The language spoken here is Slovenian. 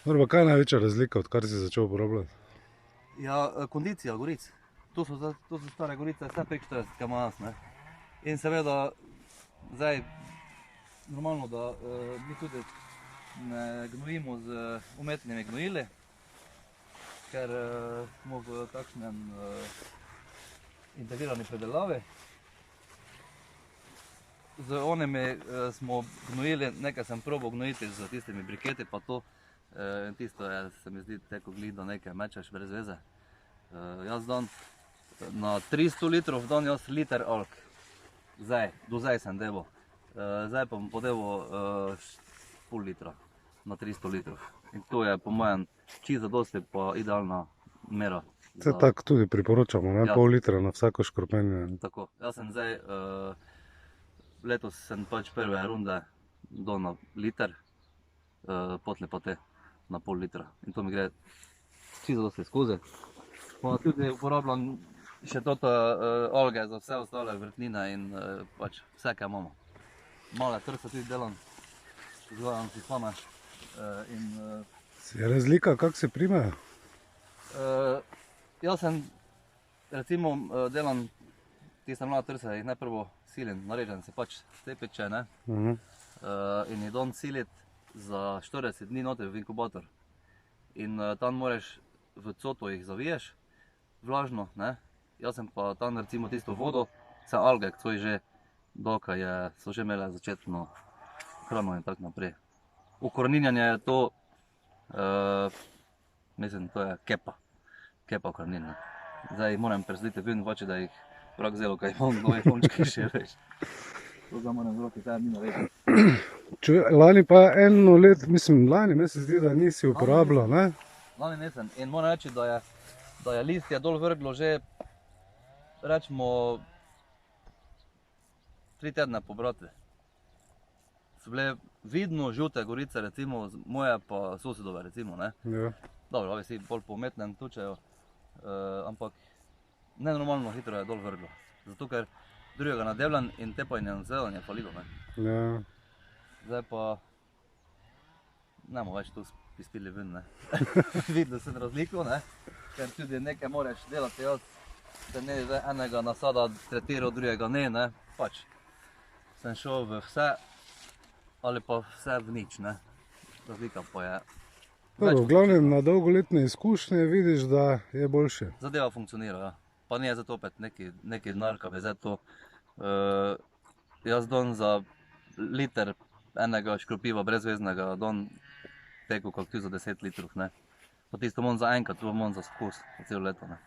Dobro, kaj je največja razlika, odkar si začel uporabljati? Ja, kondicija goric. To so stare gorice, vse prek 40 km/h, ne. In seveda, zdaj, normalno, da mi tudi ne gnojimo z umetnimi gnojili, ker smo v takšnem integrirani predelavi. Z onimi smo gnojili, nekaj sem probal gnojiti z tistimi briketi, pa to. Tisto je, se mi zdi, teko glih, da nekaj mečeš brez veze. Jaz dan na 300 litrov dan jaz liter alg. Zdaj, do zdaj sem debal. Zdaj pa bom podeval pol litra na 300 litrov. In to je po mojem čisto zadosti pa idealna mera. Se tako tudi priporočamo, ne? Ja. Pol litra na vsako škropenje. Tako, jaz sem zdaj, letos sem pač prve runde dal na liter, potlej pa te na pol litra. In to mi gre čisto dosti skozi. Pa tudi uporabljam še toto alge za vse ostale vrtnine in pač vse, kaj imamo. Male trse tudi delam, vzgajam si same. Je razlika, kako se primejo? Jaz sem, recimo, delam tiste mlade trse, jih najprvo silim, narežem si pač stepiče, ne? In jih dam silit za 40 dni noter v inkubator. In tam moraš, v coto jih zaviješ, vlažno, ne? Jaz sem pa tam recimo tisto vodo, vse alge, ki so že dokaj so že imele začetno hrano in tako naprej. Ukoreninjanje je to, mislim, to je kepa ukoreninjanje. Zdaj jih moram presaditi ven, pač, da jih vrak zelo, kaj imam nove končke še, veš. To ga moram v roki, taj ni narediti. Lani pa eno let, mislim, lani me se zdi, da nisi uporabljal, ne? Lani nisem in moram reči, da je listje dol vrglo že, rečemo, 3 tedne po bratvi. So bile vidno žute gorice, recimo, moje pa sosedove, recimo, ne. Ja. Dobro, ovi si bolj po umetnem tučejo, ampak nenormalno hitro je dol vrglo. Zato, ker drugega nadevljan in te pa in zelenje falilo, ne. Ja. Zdaj pa ne bomo več to spistili ven, ne. Videl sem razliko, ne, ker tudi nekaj moraš delati, jaz se ne zdaj enega nasada tretiral, drugega ne, pač sem šel v vse ali pa vse v nič, ne. Razlika pa je Dobro, v glavnem na dolgoletne izkušnje vidiš, da je boljše. zadeva funkcionira, ja. Pa ni zato opet neki denar, kaj bi zdaj to. Jaz dam za liter enega škropiva brezveznega, dam teko kak tu za 10 litrov, ne. Pa tisto imam za enkrat, to imam za skus, za celo leto, ne.